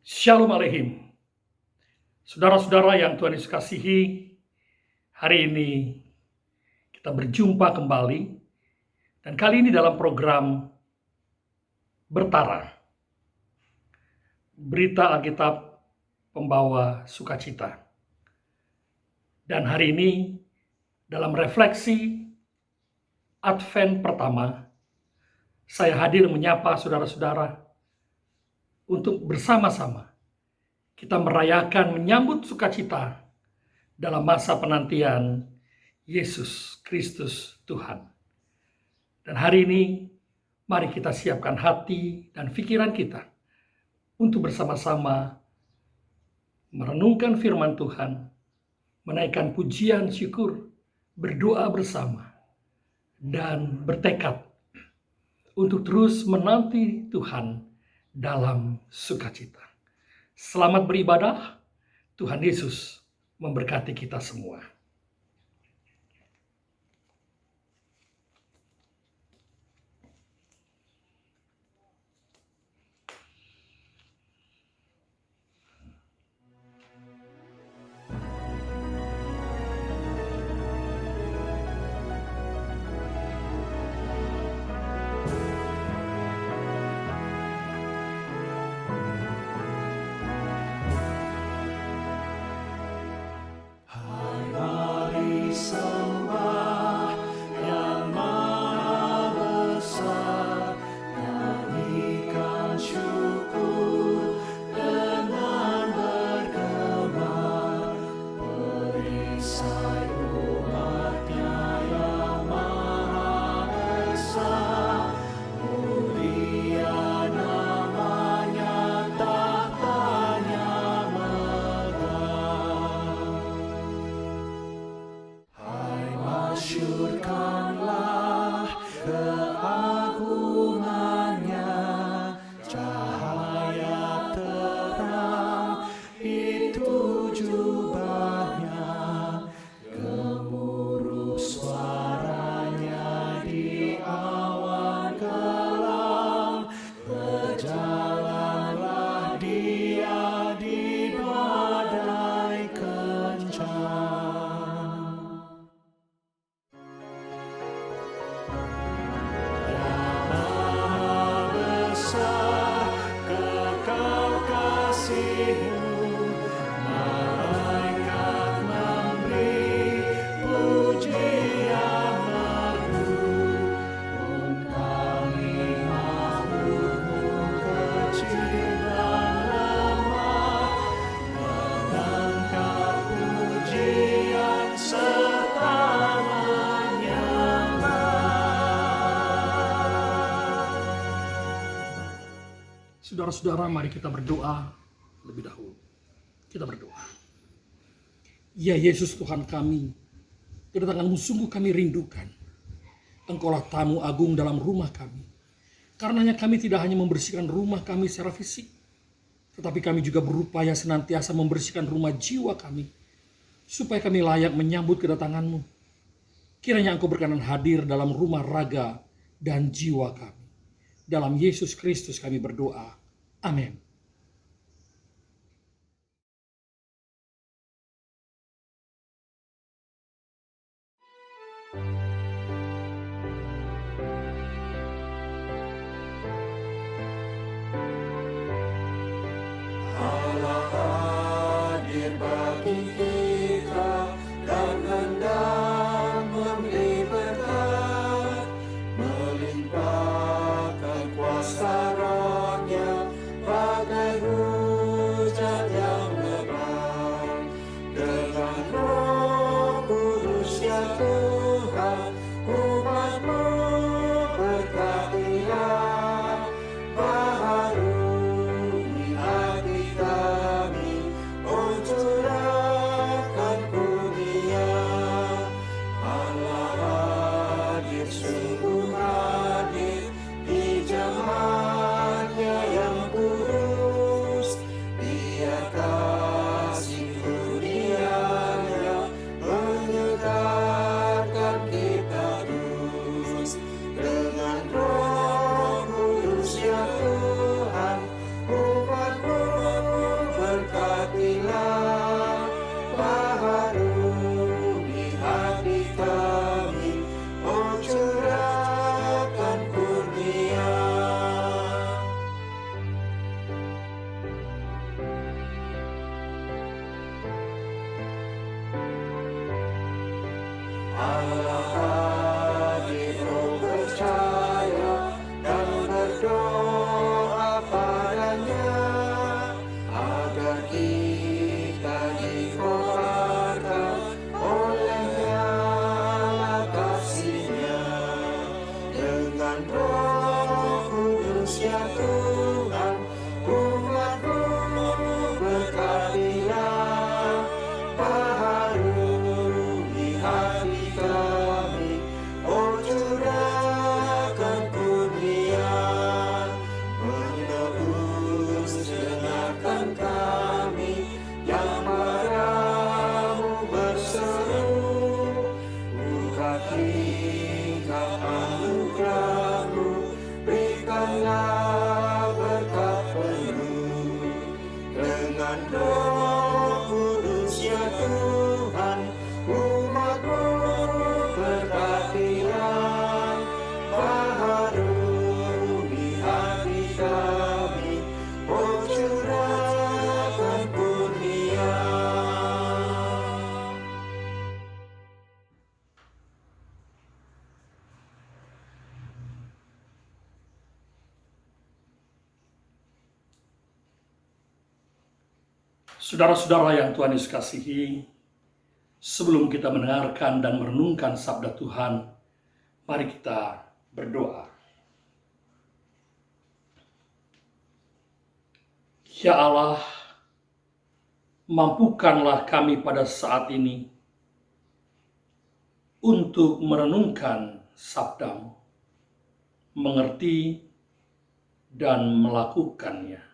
Shalom Aleihim. Saudara-saudara yang Tuhan Yesus kasihi, hari ini kita berjumpa kembali, dan kali ini dalam program Bertara, berita Alkitab pembawa sukacita. Dan hari ini dalam refleksi Advent pertama, saya hadir menyapa saudara-saudara untuk bersama-sama kita merayakan menyambut sukacita dalam masa penantian Yesus Kristus Tuhan. Dan hari ini mari kita siapkan hati dan pikiran kita untuk bersama-sama merenungkan firman Tuhan, menaikkan pujian syukur, berdoa bersama, dan bertekad untuk terus menanti Tuhan dalam sukacita. Selamat beribadah, Tuhan Yesus memberkati kita semua. Saudara-saudara, mari kita berdoa lebih dahulu. Kita berdoa. Ya Yesus Tuhan kami, kedatangan-Mu sungguh kami rindukan. Engkaulah tamu agung dalam rumah kami. Karenanya kami tidak hanya membersihkan rumah kami secara fisik, tetapi kami juga berupaya senantiasa membersihkan rumah jiwa kami, supaya kami layak menyambut kedatangan-Mu. Kiranya Engkau berkenan hadir dalam rumah raga dan jiwa kami. Dalam Yesus Kristus kami berdoa. Amin. Allah hadir bagi kita dan hendak memberi berkat, melimpahkan kuasa Roh-Nya bagi Allah hadir, oh percaya dan berdoa padanya, agar kita dikobarkan oleh nyala kasih-Nya. Dengan Roh Kudus ya Tuhan, umat-Mu berkatilah, baharui hati kami, oh curahkan kurnia, menebus dengarkan kami yang padamu berseru, buka tingkap anugerah-Mu, berikanlah berkat penuh. Dengan Roh Kudus ya Tuhan, umat-Mu berkatilah, baharui hati kami, oh curahkan kurnia. Saudara-saudara yang Tuhan Yesus kasihi, sebelum kita mendengarkan dan merenungkan sabda Tuhan, mari kita berdoa. Ya Allah, mampukanlah kami pada saat ini untuk merenungkan sabda-Mu, mengerti dan melakukannya.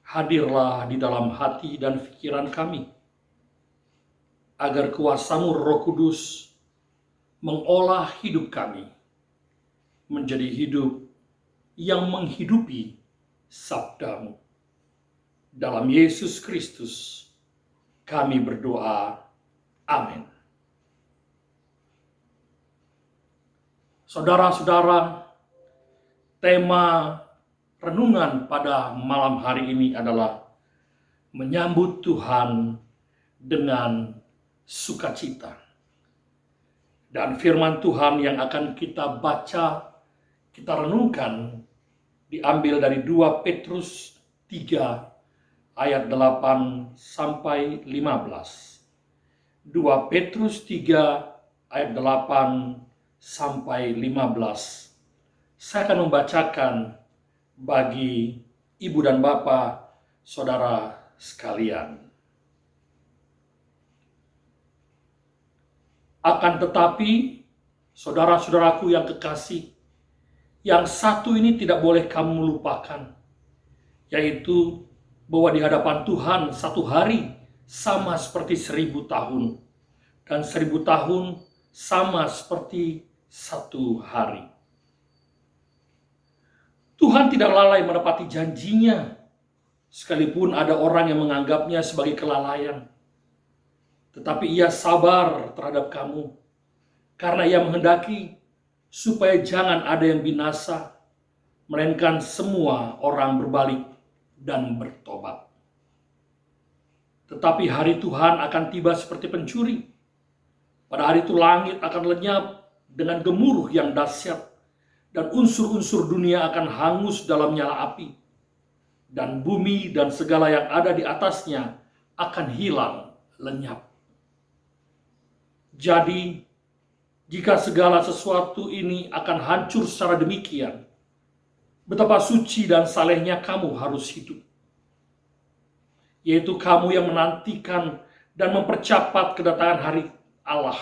Hadirlah di dalam hati dan pikiran kami, agar kuasa-Mu Roh Kudus mengolah hidup kami menjadi hidup yang menghidupi sabda-Mu. Dalam Yesus Kristus kami berdoa. Amin. Saudara-saudara, tema renungan pada malam hari ini adalah menyambut Tuhan dengan sukacita. Dan firman Tuhan yang akan kita baca, kita renungkan, diambil dari 2 Petrus 3 ayat 8 sampai 15. 2 Petrus 3 ayat 8 sampai 15. Saya akan membacakan bagi ibu dan bapak, saudara sekalian. Akan tetapi, saudara-saudaraku yang kekasih, yang satu ini tidak boleh kamu lupakan, yaitu bahwa di hadapan Tuhan satu hari sama seperti 1000 tahun, dan 1000 tahun sama seperti satu hari. Tuhan tidak lalai menepati janjinya, sekalipun ada orang yang menganggapnya sebagai kelalaian. Tetapi Ia sabar terhadap kamu, karena Ia menghendaki supaya jangan ada yang binasa, melainkan semua orang berbalik dan bertobat. Tetapi hari Tuhan akan tiba seperti pencuri. Pada hari itu langit akan lenyap dengan gemuruh yang dahsyat, dan unsur-unsur dunia akan hangus dalam nyala api, dan bumi dan segala yang ada di atasnya akan hilang lenyap. Jadi, jika segala sesuatu ini akan hancur secara demikian, betapa suci dan salehnya kamu harus hidup, yaitu kamu yang menantikan dan mempercepat kedatangan hari Allah.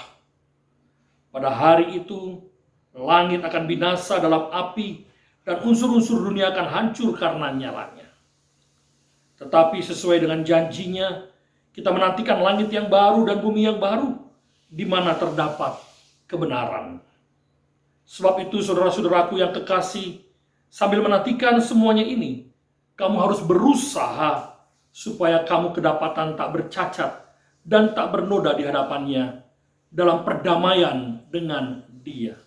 Pada hari itu, langit akan binasa dalam api, dan unsur-unsur dunia akan hancur karena nyalanya. Tetapi sesuai dengan janjinya, kita menantikan langit yang baru dan bumi yang baru, di mana terdapat kebenaran. Sebab itu, saudara-saudaraku yang kekasih, sambil menantikan semuanya ini, kamu harus berusaha supaya kamu kedapatan tak bercacat dan tak bernoda di hadapannya dalam perdamaian dengan Dia.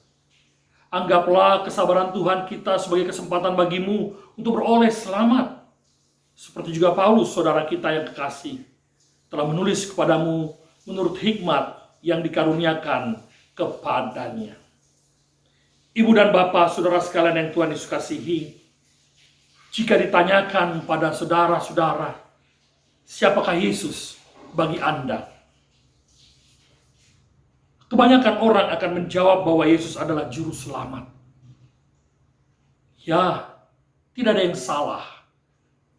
Anggaplah kesabaran Tuhan kita sebagai kesempatan bagimu untuk beroleh selamat. Seperti juga Paulus, saudara kita yang kekasih, telah menulis kepadamu menurut hikmat yang dikaruniakan kepadanya. Ibu dan bapak, saudara sekalian yang Tuhan Yesus kasihi, jika ditanyakan pada saudara-saudara, siapakah Yesus bagi Anda? Kebanyakan orang akan menjawab bahwa Yesus adalah juru selamat. Ya, tidak ada yang salah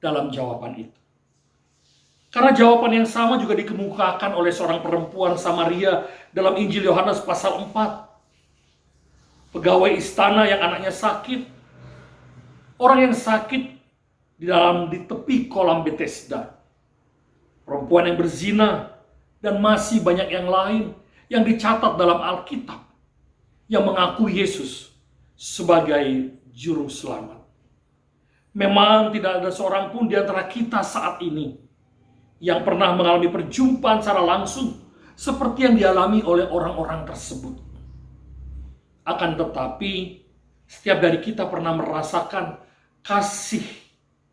dalam jawaban itu. Karena jawaban yang sama juga dikemukakan oleh seorang perempuan Samaria dalam Injil Yohanes pasal 4. Pegawai istana yang anaknya sakit. Orang yang sakit di tepi kolam Bethesda. Perempuan yang berzina. Dan masih banyak yang lain yang dicatat dalam Alkitab. Yang mengakui Yesus sebagai juru selamat. Memang tidak ada seorang pun di antara kita saat ini yang pernah mengalami perjumpaan secara langsung seperti yang dialami oleh orang-orang tersebut. Akan tetapi, setiap dari kita pernah merasakan kasih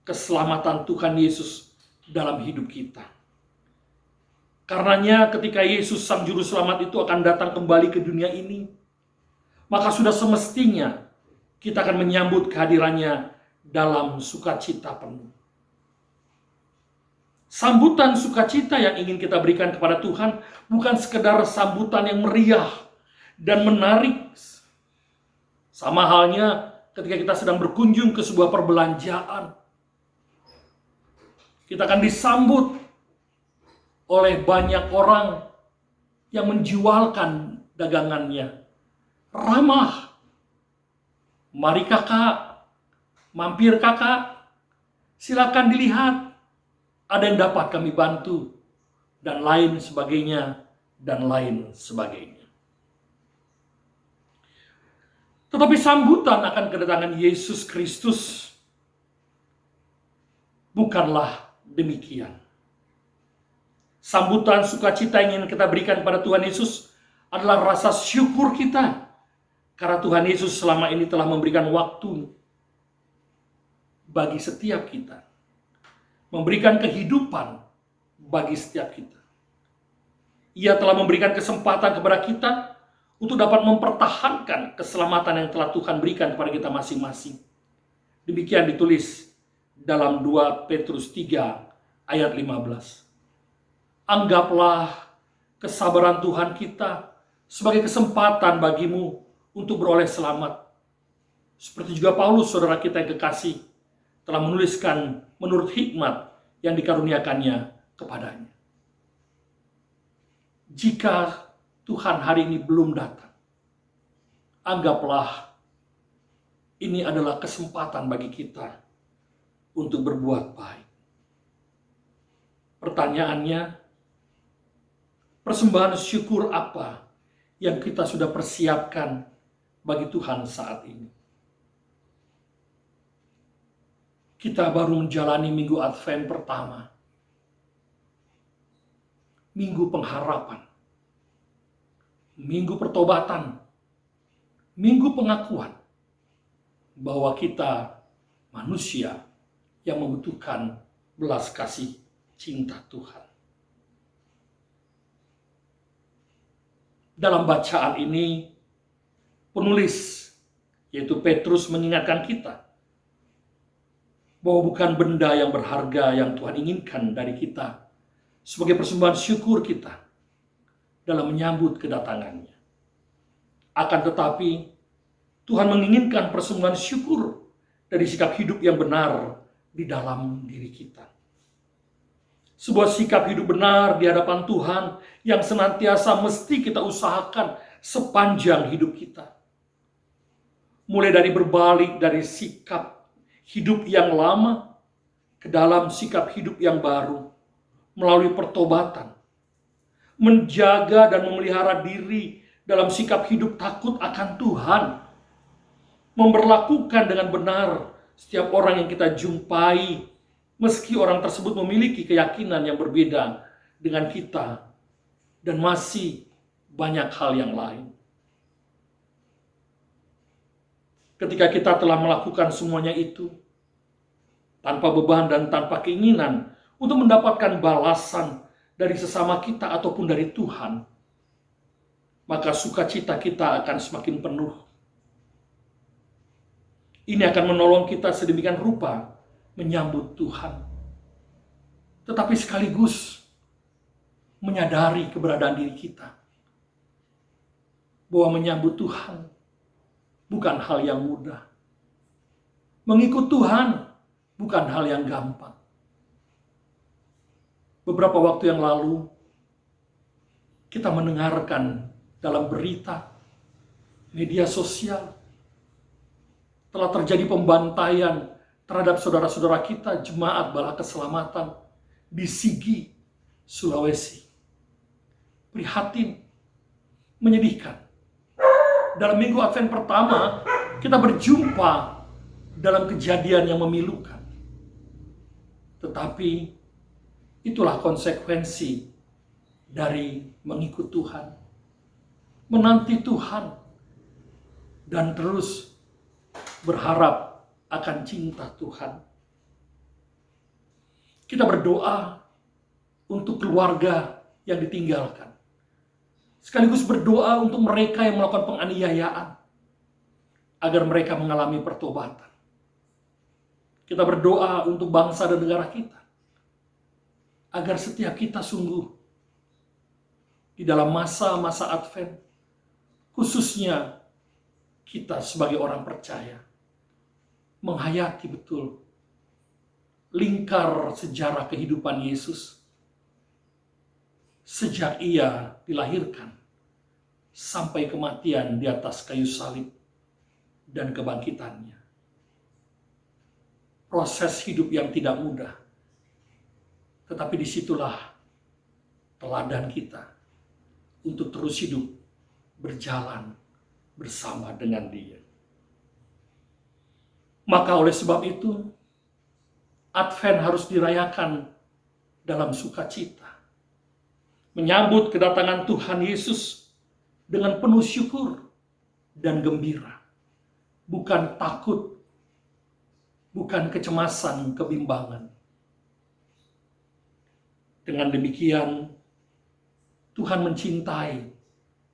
keselamatan Tuhan Yesus dalam hidup kita. Karenanya ketika Yesus Sang Juru Selamat itu akan datang kembali ke dunia ini, maka sudah semestinya kita akan menyambut kehadirannya dalam sukacita penuh. Sambutan sukacita yang ingin kita berikan kepada Tuhan bukan sekedar sambutan yang meriah dan menarik. Sama halnya ketika kita sedang berkunjung ke sebuah perbelanjaan. Kita akan disambut oleh banyak orang yang menjualkan dagangannya. Ramah. Mari kakak, mampir kakak, silakan dilihat. Ada yang dapat kami bantu. Dan lain sebagainya, dan lain sebagainya. Tetapi sambutan akan kedatangan Yesus Kristus bukanlah demikian. Sambutan sukacita yang ingin kita berikan pada Tuhan Yesus adalah rasa syukur kita. Karena Tuhan Yesus selama ini telah memberikan waktu bagi setiap kita. Memberikan kehidupan bagi setiap kita. Ia telah memberikan kesempatan kepada kita untuk dapat mempertahankan keselamatan yang telah Tuhan berikan kepada kita masing-masing. Demikian ditulis dalam 2 Petrus 3 ayat 15. Anggaplah kesabaran Tuhan kita sebagai kesempatan bagimu untuk beroleh selamat. Seperti juga Paulus, saudara kita yang kekasih, telah menuliskan menurut hikmat yang dikaruniakannya kepadanya. Jika Tuhan hari ini belum datang, anggaplah ini adalah kesempatan bagi kita untuk berbuat baik. Pertanyaannya, persembahan syukur apa yang kita sudah persiapkan bagi Tuhan saat ini? Kita baru menjalani minggu Advent pertama. Minggu pengharapan. Minggu pertobatan. Minggu pengakuan bahwa kita manusia yang membutuhkan belas kasih cinta Tuhan. Dalam bacaan ini, penulis, yaitu Petrus, mengingatkan kita bahwa bukan benda yang berharga yang Tuhan inginkan dari kita sebagai persembahan syukur kita dalam menyambut kedatangannya. Akan tetapi, Tuhan menginginkan persembahan syukur dari sikap hidup yang benar di dalam diri kita. Sebuah sikap hidup benar di hadapan Tuhan yang senantiasa mesti kita usahakan sepanjang hidup kita. Mulai dari berbalik dari sikap hidup yang lama ke dalam sikap hidup yang baru melalui pertobatan. Menjaga dan memelihara diri dalam sikap hidup takut akan Tuhan. Memperlakukan dengan benar setiap orang yang kita jumpai, meski orang tersebut memiliki keyakinan yang berbeda dengan kita, dan masih banyak hal yang lain. Ketika kita telah melakukan semuanya itu, tanpa beban dan tanpa keinginan untuk mendapatkan balasan dari sesama kita ataupun dari Tuhan, maka sukacita kita akan semakin penuh. Ini akan menolong kita sedemikian rupa menyambut Tuhan. Tetapi sekaligus menyadari keberadaan diri kita. Bahwa menyambut Tuhan bukan hal yang mudah. Mengikut Tuhan bukan hal yang gampang. Beberapa waktu yang lalu, kita mendengarkan dalam berita, media sosial, telah terjadi pembantaian terhadap saudara-saudara kita, jemaat Bala Keselamatan di Sigi, Sulawesi. Prihatin, menyedihkan. Dalam minggu Advent pertama, kita berjumpa dalam kejadian yang memilukan. Tetapi itulah konsekuensi dari mengikut Tuhan, menanti Tuhan, dan terus berharap akan cinta Tuhan. Kita berdoa untuk keluarga yang ditinggalkan, sekaligus berdoa untuk mereka yang melakukan penganiayaan, agar mereka mengalami pertobatan. Kita berdoa untuk bangsa dan negara kita, agar setiap kita sungguh di dalam masa-masa Advent, khususnya kita sebagai orang percaya, menghayati betul lingkar sejarah kehidupan Yesus sejak ia dilahirkan sampai kematian di atas kayu salib dan kebangkitannya. Proses hidup yang tidak mudah, tetapi disitulah teladan kita untuk terus hidup berjalan bersama dengan Dia. Maka oleh sebab itu, Advent harus dirayakan dalam sukacita, menyambut kedatangan Tuhan Yesus dengan penuh syukur dan gembira, bukan takut, bukan kecemasan, kebimbangan. Dengan demikian, Tuhan mencintai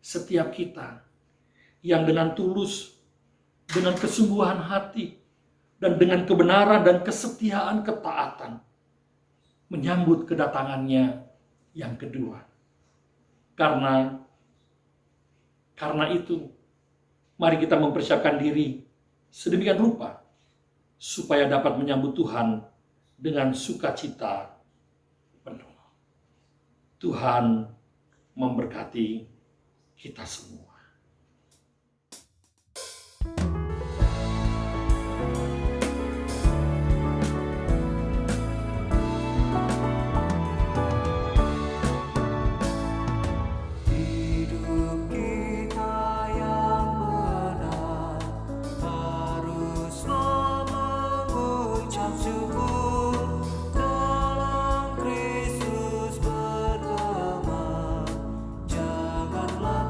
setiap kita yang dengan tulus, dengan kesungguhan hati, dan dengan kebenaran dan kesetiaan ketaatan menyambut kedatangannya yang kedua. Karena itu, mari kita mempersiapkan diri sedemikian rupa supaya dapat menyambut Tuhan dengan sukacita penuh. Tuhan memberkati kita semua. Janganlah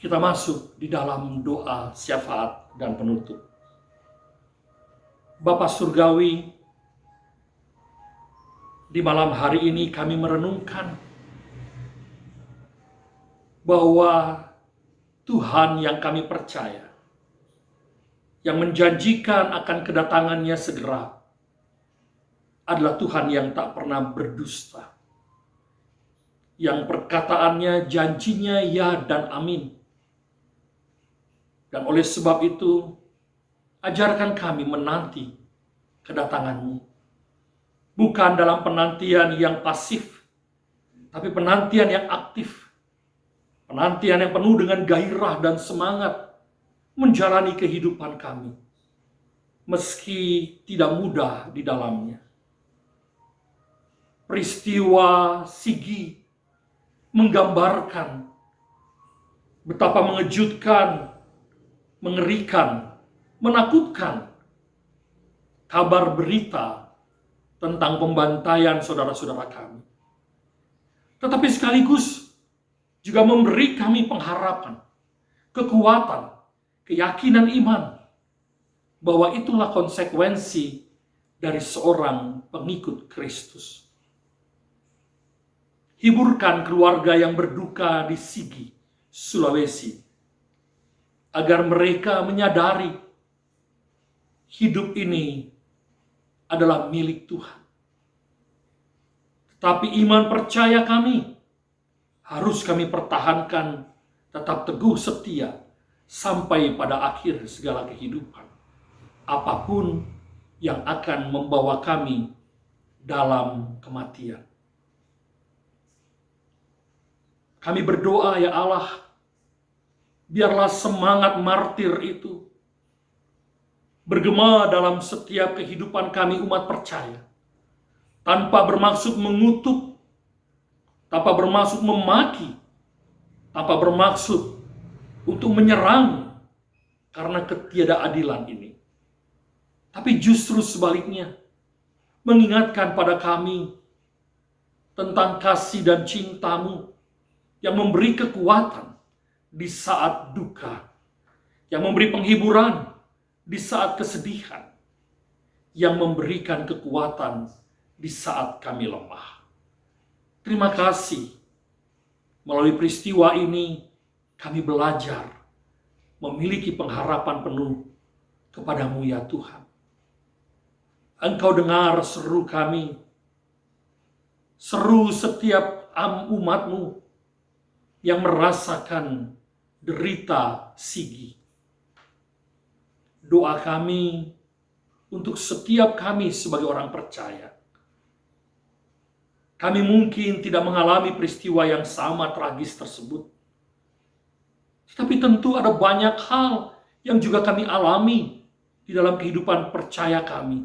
Kita masuk di dalam doa syafaat dan penutup. Bapa Surgawi, di malam hari ini kami merenungkan bahwa Tuhan yang kami percaya, yang menjanjikan akan kedatangannya segera, adalah Tuhan yang tak pernah berdusta, yang perkataannya, janjinya ya dan amin. Dan oleh sebab itu, ajarkan kami menanti kedatangan-Mu. Bukan dalam penantian yang pasif, tapi penantian yang aktif. Penantian yang penuh dengan gairah dan semangat menjalani kehidupan kami, meski tidak mudah di dalamnya. Peristiwa Sigi menggambarkan betapa mengejutkan, mengerikan, menakutkan kabar berita tentang pembantaian saudara-saudara kami. Tetapi sekaligus juga memberi kami pengharapan, kekuatan, keyakinan iman bahwa itulah konsekuensi dari seorang pengikut Kristus. Hiburkan keluarga yang berduka di Sigi, Sulawesi, agar mereka menyadari hidup ini adalah milik Tuhan. Tetapi iman percaya kami harus kami pertahankan tetap teguh setia sampai pada akhir segala kehidupan, apapun yang akan membawa kami dalam kematian. Kami berdoa, ya Allah, biarlah semangat martir itu bergema dalam setiap kehidupan kami umat percaya, tanpa bermaksud mengutuk, tanpa bermaksud memaki, tanpa bermaksud untuk menyerang karena ketiadakadilan ini. Tapi justru sebaliknya, mengingatkan pada kami tentang kasih dan cinta-Mu yang memberi kekuatan di saat duka, yang memberi penghiburan di saat kesedihan, yang memberikan kekuatan di saat kami lemah. Terima kasih. Melalui peristiwa ini, kami belajar memiliki pengharapan penuh kepada-Mu, ya Tuhan. Engkau dengar seru kami, seru setiap umat-Mu yang merasakan derita Sigi. Doa kami untuk setiap kami sebagai orang percaya. Kami mungkin tidak mengalami peristiwa yang sama tragis tersebut. Tetapi tentu ada banyak hal yang juga kami alami di dalam kehidupan percaya kami.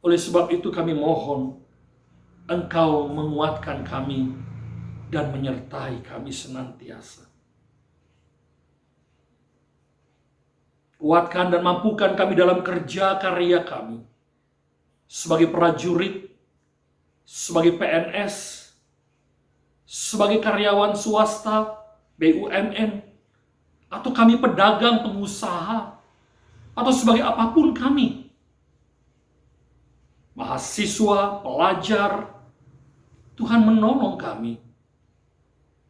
Oleh sebab itu kami mohon Engkau menguatkan kami dan menyertai kami senantiasa. Kuatkan dan mampukan kami dalam kerja karya kami. Sebagai prajurit, sebagai PNS, sebagai karyawan swasta, BUMN, atau kami pedagang, pengusaha, atau sebagai apapun kami. Mahasiswa, pelajar, Tuhan menolong kami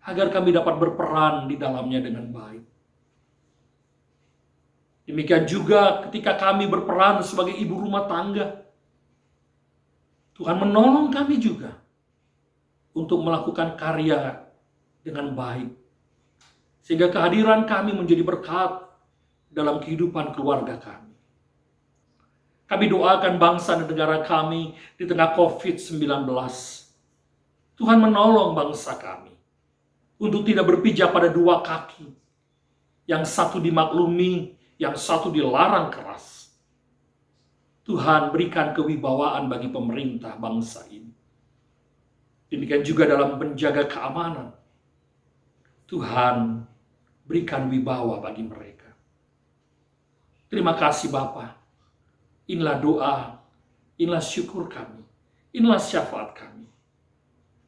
agar kami dapat berperan di dalamnya dengan baik. Demikian juga ketika kami berperan sebagai ibu rumah tangga, Tuhan menolong kami juga untuk melakukan karya dengan baik. Sehingga kehadiran kami menjadi berkat dalam kehidupan keluarga kami. Kami doakan bangsa dan negara kami di tengah COVID-19. Tuhan menolong bangsa kami untuk tidak berpijak pada dua kaki. Yang satu dimaklumi, yang satu dilarang keras. Tuhan berikan kewibawaan bagi pemerintah bangsa ini. Demikian juga dalam menjaga keamanan. Tuhan berikan wibawa bagi mereka. Terima kasih Bapa. Inilah doa, inilah syukur kami, inilah syafaat kami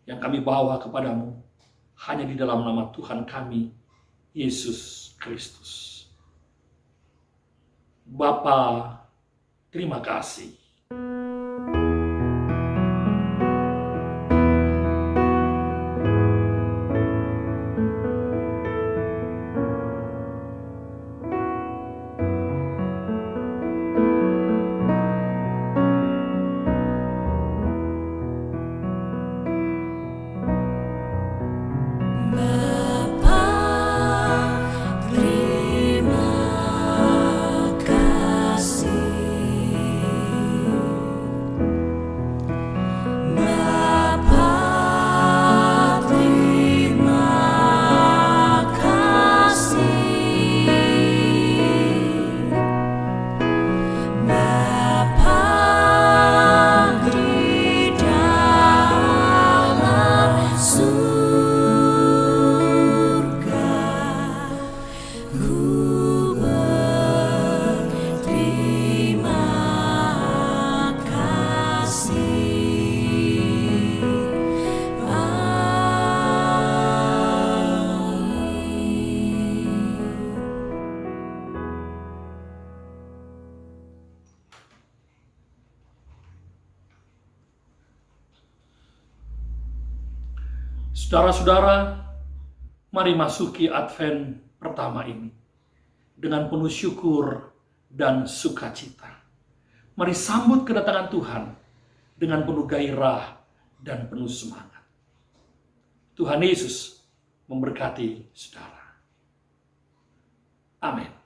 yang kami bawa kepadamu hanya di dalam nama Tuhan kami, Yesus Kristus. Bapa, terima kasih. Bapa, terima kasih. Bapa, terima kasih. Bapa di dalam surga, ku berterima kasih. Amin. Saudara-saudara, mari masuki Advent pertama ini dengan penuh syukur dan sukacita. Mari sambut kedatangan Tuhan dengan penuh gairah dan penuh semangat. Tuhan Yesus memberkati saudara. Amin.